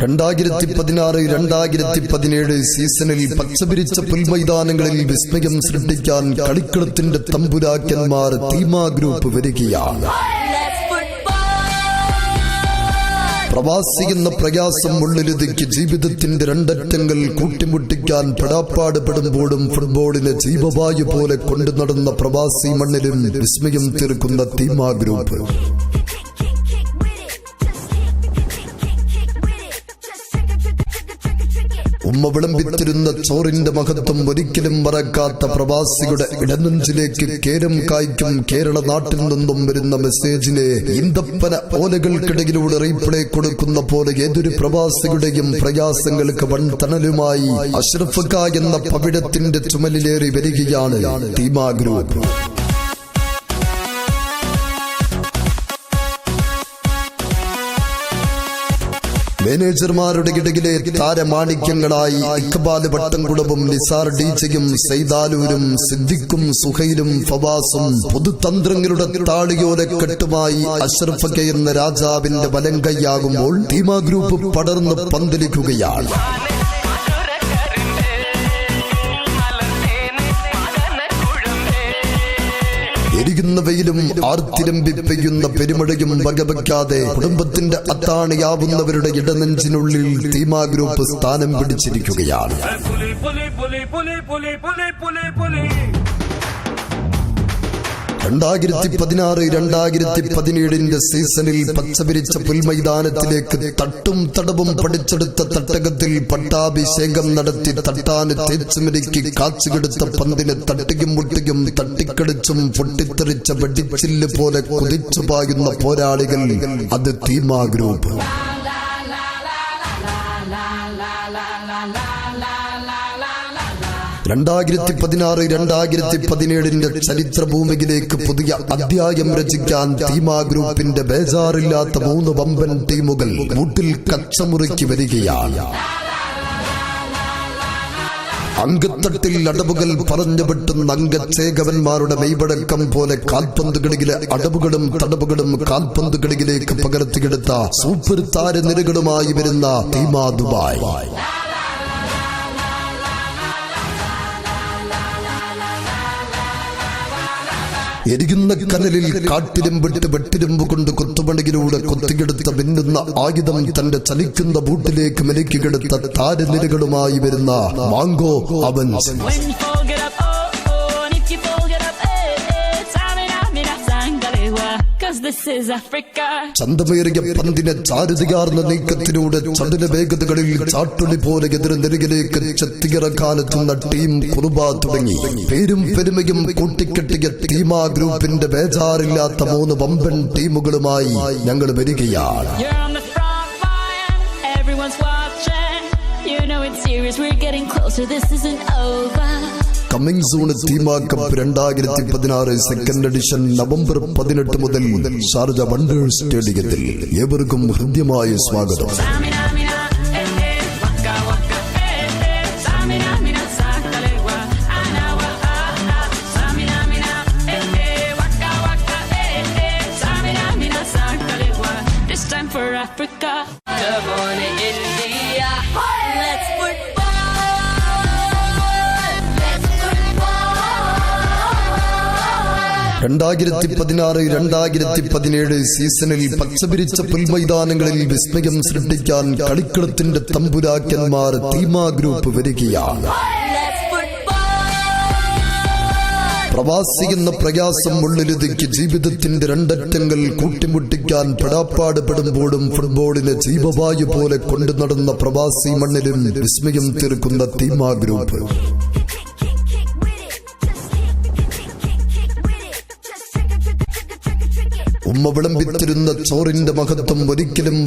2016-2017 സീസണിൽ പച്ചപിരിച്ച പുൽമൈതാനങ്ങളിൽ വിസ്മയം സൃഷ്ടിക്കാൻ കളിക്കളത്തിന്റെ തമ്പുരാക്കന്മാർ തീമാ ഗ്രൂപ്പ് വരികയാണ്. പ്രവാസി എന്ന പ്രയാസം ഉള്ളിലൊതുക്കി ജീവിതത്തിന്റെ രണ്ടറ്റങ്ങൾ കൂട്ടിമുട്ടിക്കാൻ പെടാപ്പാട് പെടുമ്പോഴും ഫുട്ബോളിനെ ജീവവായു പോലെ കൊണ്ടു നടന്ന പ്രവാസി മണ്ണിലും വിസ്മയം തീർക്കുന്ന തീമാ ഗ്രൂപ്പ്. ഉമ്മ വിളമ്പിത്തിരുന്ന ചോറിന്റെ മഹത്വം ഒരിക്കലും മറക്കാത്ത പ്രവാസിയുടെ ഇടനെഞ്ചിലേക്ക് കേരം കായ്ക്കും കേരള നാട്ടിൽ നിന്നും വരുന്ന മെസ്സേജിനെ ഈന്തപ്പന ഓലകൾക്കിടയിലൂടെ റീപ്ലേ കൊടുക്കുന്ന പോലെ ഏതൊരു പ്രവാസിയുടെയും പ്രയാസങ്ങൾക്ക് വൻതണലുമായി അഷ്റഫ് ക എന്ന പവിഴത്തിന്റെ ചുമലിലേറി വരികയാണ് തീമാ ഗ്രൂപ്പ്. മാനേജർമാരുടെ ഇടയിലെ താരമാണിക്യങ്ങളായി ഇഖ്ബാൽ വട്ടംകുളവും നിസാർ ഡിജയും സൈദാലൂരും സിദ്ദിഖും സുഹൈലും ഫവാസും പൊതുതന്ത്രങ്ങളുടെ താളിയോലക്കെട്ടുമായി അഷ്റഫ് ക എന്ന രാജാവിന്റെ വലങ്കയ്യാകുമ്പോൾ തീമാ ഗ്രൂപ്പ് പടർന്ന് പന്തലിക്കുകയാണ്. എരിയുന്ന വെയിലും ആർത്തിരമ്പി പെയ്യുന്ന പെരുമഴയും വകവയ്ക്കാതെ കുടുംബത്തിന്റെ അത്താണിയാവുന്നവരുടെ ഇടനെഞ്ചിനുള്ളിൽ തീമാ ഗ്രൂപ്പ് സ്ഥാനം പിടിച്ചിരിക്കുകയാണ്. 2016-2017 സീസണിൽ പച്ചപിരിച്ച പുൽമൈതാനത്തിലേക്ക് തട്ടും തടവും പഠിച്ചെടുത്ത തട്ടകത്തിൽ പട്ടാഭിഷേകം നടത്തി തട്ടാന് തേച്ചുമിരിക്കി കാച്ചുകെടുത്ത പന്തിനെ തട്ടിയും മുട്ടിയും തട്ടിക്കടിച്ചും പൊട്ടിത്തെറിച്ച വെടിച്ചില്ല് പോലെ കുതിച്ചു പായുന്ന പോരാളികൾ, അത് തീമാ ഗ്രൂപ്പ്. രണ്ടായിരത്തി 2017 ചരിത്ര ഭൂമിയിലേക്ക് പുതിയ അധ്യായം രചിക്കാൻ തീമാ ഗ്രൂപ്പിന്റെ ബേജാറില്ലാത്ത 3 വമ്പൻ ടീമുകൾ കൂട്ടിൽ കച്ചമുറുക്കി വരികയാണ്. അങ്കത്തട്ടിൽ അടവുകൾ പറഞ്ഞു വെട്ടുന്ന അംഗച്ചേകവന്മാരുടെ മെയ്വഴക്കം പോലെ കാൽപന്തുകളിലെ അടവുകളും തടവുകളും കാൽപന്തുകളിലേക്ക് പകർത്തിയെടുത്ത സൂപ്പർ താരനിരകളുമായി വരുന്ന തീമാ ദുബായ്. എരിയുന്ന കനലിൽ കാട്ടിരുമ്പിട്ട് വെട്ടിരുമ്പ് കൊണ്ട് കൊത്തുപണിയിലൂടെ കൊത്തിയെടുത്ത മിന്നുന്ന ആയുധം തന്റെ ചലിക്കുന്ന ബൂട്ടിലേക്ക് മെലിക്കിയെടുത്ത താരനിരകളുമായി വരുന്ന മാംഗോ അവൻസ്. ചന്തമേറിയ പന്തിനെ ചാരുതിയാർന്ന നീക്കത്തിലൂടെ ചടുല വേഗതകളിൽ ചാട്ടുളി പോലെ എതിർനിരയിലേക്ക് ചെത്തിയിറക്കാനെത്തുന്ന ടീം കുറുബ തുടങ്ങി പേരും പെരുമയും കൂട്ടിക്കെട്ടിയ തീമാ ഗ്രൂപ്പിന്റെ ബേജാറില്ലാത്ത 3 വമ്പൻ ടീമുകളുമായി ഞങ്ങൾ വരികയാണ്. കമ്മിങ് സൂൺ തീമാ കപ്പ് 2016 സെക്കൻഡ് എഡിഷൻ നവംബർ 18 മുതൽ ഷാർജ വണ്ടേഴ്സ് സ്റ്റേഡിയത്തിൽ. ഏവർക്കും ഹൃദ്യമായ സ്വാഗതം. For Africa, love on India. Let's football. Let's football. 2016-2017 സീസണിൽ പച്ചപിരിച്ച പുൽമൈതാനങ്ങളിൽ വിസ്മയം സൃഷ്ടിക്കാൻ കളിക്കളത്തിന്റെ തമ്പുരാക്കന്മാർ തീമാ ഗ്രൂപ്പ് വരികയാണ്. പ്രവാസി എന്ന പ്രയാസം ഉള്ളിലൊതുക്കി ജീവിതത്തിന്റെ രണ്ടറ്റങ്ങൾ കൂട്ടിമുട്ടിക്കാൻ പെടാപ്പാട് പെടുമ്പോഴും ഫുട്ബോളിനെ ജീവവായു പോലെ കൊണ്ടു നടന്ന പ്രവാസി മണ്ണിലും വിസ്മയം തീർക്കുന്ന തീമാ ഗ്രൂപ്പ്. ഉമ്മ വിളമ്പിത്തിരുന്ന ചോറിന്റെ മഹത്വം ഒരിക്കലും